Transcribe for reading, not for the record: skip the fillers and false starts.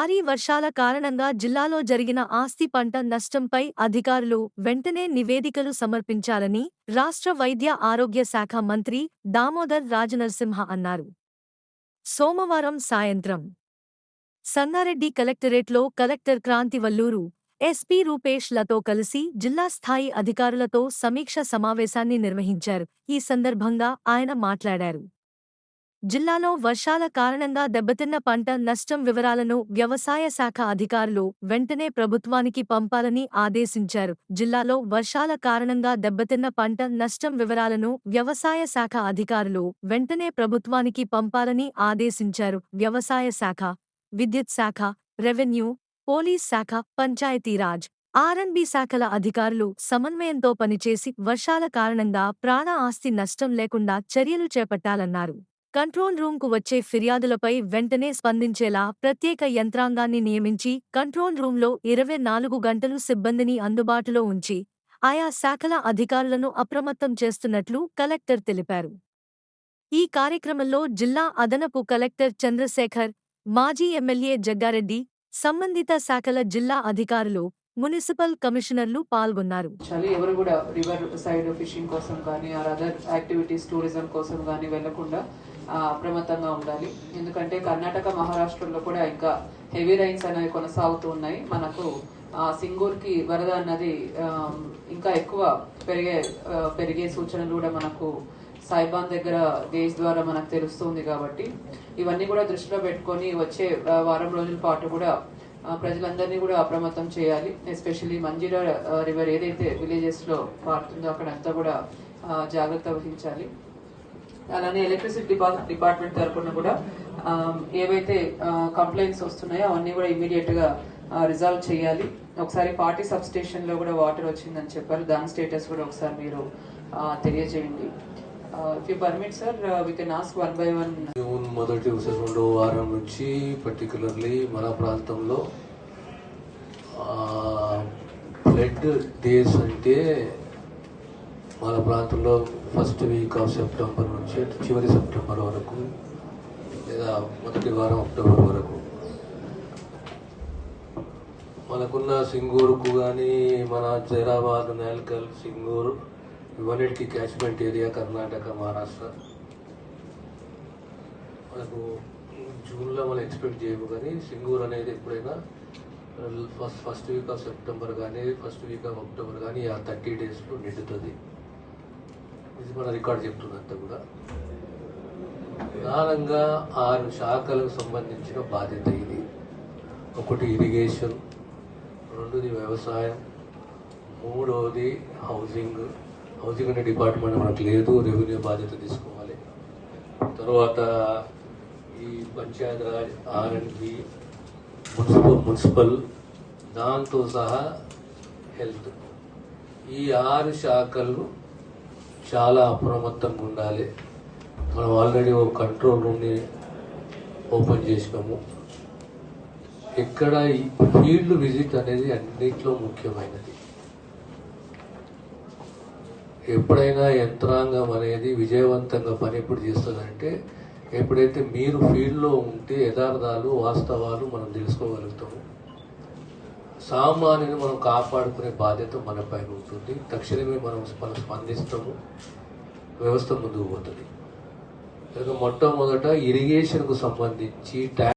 భారీ వర్షాల కారణంగా జిల్లాలో జరిగిన ఆస్తి పంట నష్టంపై అధికారులు వెంటనే నివేదికలు సమర్పించాలని రాష్ట్ర వైద్య ఆరోగ్య శాఖ మంత్రి దామోదర్ రాజనరసింహ అన్నారు. సోమవారం సాయంత్రం సంగారెడ్డి కలెక్టరేట్లో కలెక్టర్ క్రాంతివల్లూరు, ఎస్పీ రూపేష్ లతో కలిసి జిల్లా స్థాయి అధికారులతో సమీక్ష సమావేశాన్ని నిర్వహించారు. ఈ సందర్భంగా ఆయన మాట్లాడారు. జిల్లాలో వర్షాల కారణంగా దెబ్బతిన్న పంట నష్టం వివరాలను వ్యవసాయ శాఖ అధికారులు వెంటనే ప్రభుత్వానికి పంపాలని ఆదేశించారు. జిల్లాలో వర్షాల కారణంగా దెబ్బతిన్న పంట నష్టం వివరాలను వ్యవసాయ శాఖ అధికారులు వెంటనే ప్రభుత్వానికి పంపాలని ఆదేశించారు. వ్యవసాయ శాఖ, విద్యుత్ శాఖ, రెవెన్యూ, పోలీస్ శాఖ, పంచాయతీరాజ్, ఆర్ఎండ్బీ శాఖల అధికారులు సమన్వయంతో పనిచేసి వర్షాల కారణంగా ప్రాణ ఆస్తి నష్టం లేకుండా చర్యలు చేపట్టాలన్నారు. కంట్రోల్ రూంకు వచ్చే ఫిర్యాదులపై వెంటనే స్పందించేలా ప్రత్యేక యంత్రాంగాన్ని నియమించి కంట్రోల్ రూంలో 24 గంటలు సిబ్బందిని అందుబాటులో ఉంచి ఆయా శాఖల అధికారులను అప్రమత్తం చేస్తున్నట్లు కలెక్టర్ తెలిపారు. ఈ కార్యక్రమంలో జిల్లా అదనపు కలెక్టర్ చంద్రశేఖర్, మాజీ ఎమ్మెల్యే జగ్గారెడ్డి, సంబంధిత శాఖల జిల్లా అధికారులు, మున్సిపల్ కమిషనర్లు పాల్గొన్నారు. ఎవరు కూడా రివర్ సైడ్ ఫిషింగ్ కోసం కానీ ఆర్ అదర్ యాక్టివిటీస్ టూరిజం కోసం కానీ వెళ్లకుండా అప్రమత్తంగా ఉండాలి. ఎందుకంటే కర్ణాటక, మహారాష్ట్రలో కూడా ఇంకా హెవీ రైన్స్ అనేవి కొనసాగుతూ ఉన్నాయి. మనకు సింగూర్కి వరద అన్నది ఇంకా ఎక్కువ పెరిగే సూచనలు కూడా మనకు సాయిబాన్ దగ్గర గేజ్ ద్వారా మనకు తెలుస్తుంది. కాబట్టి ఇవన్నీ కూడా దృష్టిలో పెట్టుకొని వచ్చే వారం రోజుల పాటు కూడా ప్రజలందరినీ కూడా అప్రమత్తం చేయాలి. ఎస్పెషల్లీ మంజీరా రివర్ ఏదైతే విలేజెస్ లో పారుతుందో అక్కడంతా కూడా జాగ్రత్త వహించాలి. అలానే ఎలక్ట్రిసిటీ డిపార్ట్మెంట్ తరఫున కూడా ఏవైతే కంప్లైంట్స్ వస్తున్నాయో అవన్నీ కూడా ఇమీడియట్ గా రిజాల్వ్ చేయాలి. ఒకసారి పార్టీ సబ్ స్టేషన్ లో కూడా వాటర్ వచ్చిందని చెప్పారు. దాని స్టేటస్ కూడా ఒకసారి మీరు తెలియజేయండి. If you permit, sir, we can ask one by one. June మొదటి రెండో వారం నుంచి పర్టికులర్లీ మన ప్రాంతంలో ఫ్లడ్ డేస్ అంటే మన ప్రాంతంలో ఫస్ట్ వీక్ ఆఫ్ సెప్టెంబర్ నుంచి చివరి సెప్టెంబర్ వరకు లేదా మొదటి వారం అక్టోబర్ వరకు మనకున్న సింగూరుకు కానీ మన జైరాబాద్, నేల్కల్, సింగూరు ఇవన్నిటికీ క్యాచ్మెంట్ ఏరియా కర్ణాటక, మహారాష్ట్ర మనకు జూన్లో మనం ఎక్స్పెక్ట్ చేయము. కానీ సింగూర్ అనేది ఎప్పుడైనా ఫస్ట్ వీక్ ఆఫ్ సెప్టెంబర్ కానీ ఫస్ట్ వీక్ ఆఫ్ అక్టోబర్ కానీ ఆ 30 డేస్లో నిండుతుంది. ఇది మన రికార్డ్ చెప్తున్నంత కూడా ప్రధానంగా 6 శాఖలకు సంబంధించిన బాధ్యత ఇది. ఒకటి ఇరిగేషన్, రెండోది వ్యవసాయం, మూడవది హౌసింగ్ అనే డిపార్ట్మెంట్ మనకు లేదు, రెవెన్యూ బాధ్యత తీసుకోవాలి. తర్వాత ఈ పంచాయత్ రాజ్, ఆర్ఎండ్బి, మున్సిపల్ దాంతో సహా హెల్త్, ఈ 6 శాఖలు చాలా అప్రమత్తంగా ఉండాలి. మనం ఆల్రెడీ ఒక కంట్రోల్ రూమ్ని ఓపెన్ చేసినాము. ఇక్కడ ఈ ఫీల్డ్ విజిట్ అనేది అన్నింటిలో ముఖ్యమైనది. ఎప్పుడైనా యంత్రాంగం అనేది విజయవంతంగా పని ఎప్పుడు చేస్తుందంటే ఎప్పుడైతే మీరు ఫీల్డ్లో ఉంటే యథార్థాలు, వాస్తవాలు మనం తెలుసుకోగలుగుతాము. సామాన్యుని మనం కాపాడుకునే బాధ్యత మన పైన ఉంటుంది. తక్షణమే మనం స్పందిస్తాము, వ్యవస్థ ముందుకు పోతుంది. మొట్టమొదట ఇరిగేషన్కు సంబంధించి